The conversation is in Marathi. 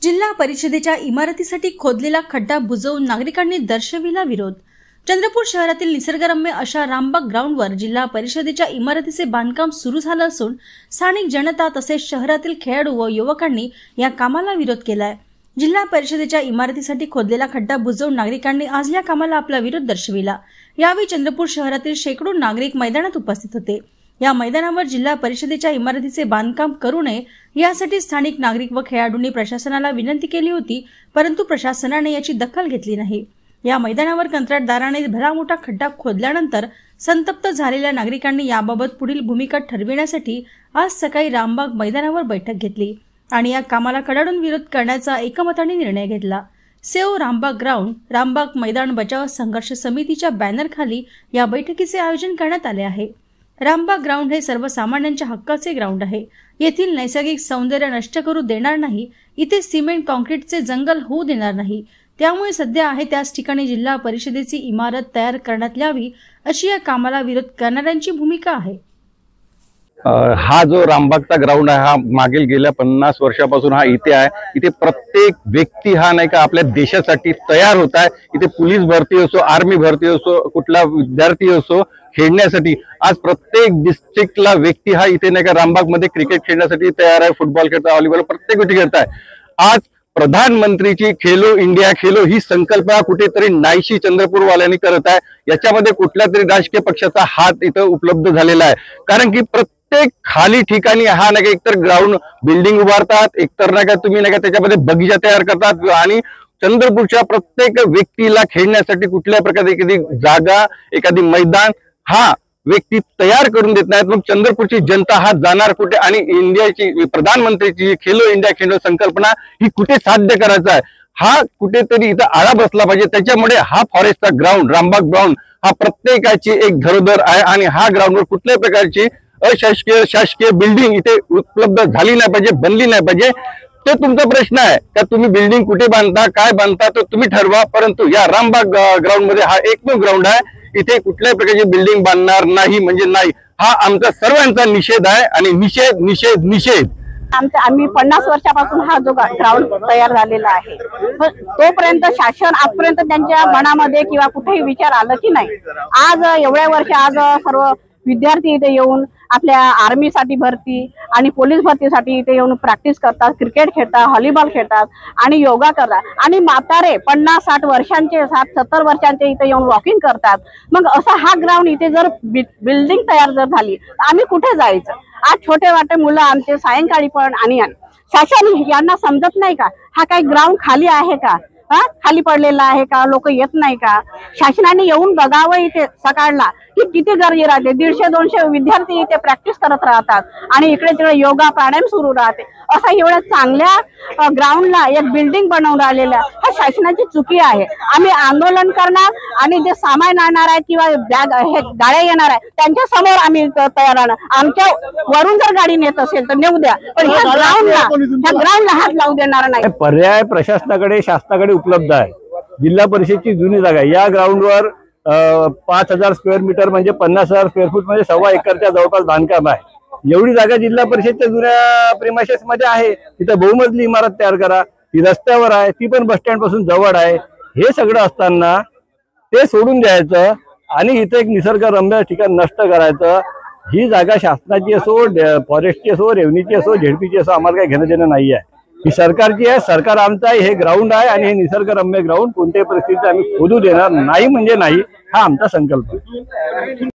जिल्हा परिषदेच्या इमारतीसाठी खोदलेला खड्डा बुजवून नागरिकांनी दर्शविला विरोध। चंद्रपूर शहरातील निसर्गरम्य अशा रामबाग ग्राउंडवर जिल्हा परिषदेच्या इमारतीचे बांधकाम सुरू झालं असून स्थानिक जनता तसेच शहरातील खेळाडू व युवकांनी या कामाला विरोध केलाय। जिल्हा परिषदेच्या इमारतीसाठी खोदलेला खड्डा बुजवून नागरिकांनी आज या कामाला आपला विरोध दर्शविला। यावेळी चंद्रपूर शहरातील शेकडो नागरिक मैदानात उपस्थित होते। या मैदानावर जिल्हा परिषदेच्या इमारतीचे बांधकाम करू नये यासाठी स्थानिक नागरिक व खेळाडूंनी प्रशासनाला विनंती केली होती, परंतु प्रशासनाने याची दखल घेतली नाही। या मैदानावर कंत्राटदाराने भला मोठा खड्डा खोदल्यानंतर संतप्त झालेल्या नागरिकांनी याबाबत पुढील भूमिका ठरविण्यासाठी आज सकाळी रामबाग मैदानावर बैठक घेतली आणि या कामाला कडाडून विरोध करण्याचा एकमताने निर्णय घेतला। सेव रामबाग ग्राउंड, रामबाग मैदान बचाव संघर्ष समितीच्या बॅनरखाली या बैठकीचे आयोजन करण्यात आले आहे। रामबाग ग्राउंड हे सर्वसामान्यांच्या हक्काचे ग्राउंड आहे। येथील नैसर्गिक सौंदर्य नष्ट करू देणार नाही। इथे सिमेंट कॉन्क्रीटचे जंगल होऊ देणार नाही। त्यामुळे सध्या आहे त्याच ठिकाणी जिल्हा परिषदेची इमारत तयार करण्यात यावी अशी या कामाला विरोध करणाऱ्यांची भूमिका आहे। हा जो रामबागचा ग्राउंड आहे हा मागील गेल्या 50 वर्षापासून हा इथे आहे। इथे प्रत्येक व्यक्ती हा नाही का आपल्या देशासाठी तयार होत आहे। इथे पोलीस भरती असो, आर्मी भरती असो, कुठला विद्यार्थी असो, खेळण्यासाठी आज प्रत्येक डिस्ट्रिक्टला व्यक्ती हा इथे नाही का रामबाग मध्ये क्रिकेट खेळण्यासाठी तयार आहे। फुटबॉल खेळता, व्हॉलीबॉल प्रत्येक गोष्टी खेळत आहे। आज प्रधानमंत्रीची खेलो इंडिया खेलो ही संकल्पना कुठेतरी नाहीशी चंद्रपूरवाल्यांनी करत आहे। याच्यामध्ये कुठल्या तरी राजकीय पक्षाचा हात इथं उपलब्ध झालेला आहे, कारण की प्रत्येक खाली ठिकाणी हा नाही का एकतर ग्राउंड बिल्डिंग उभारतात, एकतर नाही का तुम्ही नाही का त्याच्यामध्ये बगीचा तयार करतात आणि चंद्रपूरच्या प्रत्येक व्यक्तीला खेळण्यासाठी कुठल्या प्रकारची एखादी जागा, एखादी मैदान हा व्यक्ती तयार करून देत नाहीत। मग चंद्रपूरची जनता हा जाणार कुठे आणि इंडियाची प्रधानमंत्रीची खेलो इंडिया खेलो संकल्पना ही कुठे साध्य करायचा आहे, हा कुठेतरी इथं आळा बसला पाहिजे। त्याच्यामुळे हा फॉरेस्टचा ग्राउंड, रामबाग ग्राउंड हा प्रत्येकाची एक धरोधर आहे आणि हा ग्राउंडवर कुठल्याही प्रकारची अशासकीय शासकीय बिल्डिंग इथे उपलब्ध झाली नाही पाहिजे, बनली नाही पाहिजे। तो तुमचा प्रश्न आहे का तुम्ही बिल्डिंग कुठे बांधता, काय बांधता तो तुम्ही ठरवा, परंतु या रामबाग ग्राउंड मध्ये हा एकमेव ग्राउंड आहे। इथे कुठल्याही प्रकारची बिल्डिंग बांधणार नाही म्हणजे नाही, हा आमचा सर्वांचा निषेध आहे आणि निषेध निषेध निषेध। आम्ही 50 वर्षापासून हा जो ग्राउंड तयार झालेला आहे, तोपर्यंत शासन आजपर्यंत त्यांच्या मनामध्ये किंवा कुठेही विचार आला की नाही। आज एवढ्या वर्ष आज सर्व विद्यार्थी इथे येऊन आपल्या आर्मीसाठी भरती आणि पोलीस भरतीसाठी इथे येऊन प्रॅक्टिस करतात, क्रिकेट खेळतात, व्हॉलीबॉल खेळतात आणि योगा करतात आणि म्हातारे 50-60 वर्षांचे, 60-70 वर्षांचे इथे येऊन वॉकिंग करतात। मग असा हा ग्राउंड इथे जर बिल्डिंग तयार जर झाली तर आम्ही कुठे जायचं? आज छोटे वाटे मुलं आमचे सायंकाळी पण आणि शासन यांना समजत नाही का हा काही ग्राउंड खाली आहे का, खाली पडलेला आहे का, लोक येत नाही का? शासनाने येऊन बघावं इथे सकाळला की किती गर्दी राहते। 150-200 विद्यार्थी इथे प्रॅक्टिस करत राहतात आणि इकडे तिकडे योगा प्राणायाम सुरू राहते। असा एवढ्या चांगल्या ग्राउंडला एक बिल्डिंग बनवून राहिलेला हा शासनाची चुकी आहे। आम्ही आंदोलन करणार आणि जे सामान आणणार आहे किंवा गाड्या येणार आहे त्यांच्या समोर आम्ही तयार राहणार। आमच्या वरून जर गाडी नेत असेल तर नेऊ द्या, पण ह्या ग्राउंडला हात लावू देणार नाही। पर्याय प्रशासनाकडे, शासनाकडे उपलब्ध आहे। जिल्हा परिषदची जुनी जागा या ग्राउंडवर 5000 स्क्वेअर मीटर म्हणजे 50,000 स्क्वेअर फूट म्हणजे 1.25 एकरच्या जवळपास बांधकाम आहे। एवढी जागा जिल्हा परिषदच्या जुन्या प्रेमाशेस मध्ये आहे। तिथं बहुमजली इमारत तयार करा, ती रस्त्यावर आहे, ती पण बस स्टँड पासून जवळ आहे। हे सगळं असताना ते सोडून द्यायचं आणि इथे एक निसर्गरम्य ठिकाण नष्ट करायचं। ही जागा शासनाची असो, फॉरेस्टची असो, रेव्हन्यूची असो, झेडपीची असो, आम्हाला काही घेणं देणं नाही आहे। ही सरकारची आहे, सरकार आमचं आहे। हे ग्राउंड आहे आणि हे निसर्गरम्य ग्राउंड कोणत्याही परिस्थितीत आम्ही खोदू देणार नाही म्हणजे नाही, हा आमचा संकल्प आहे।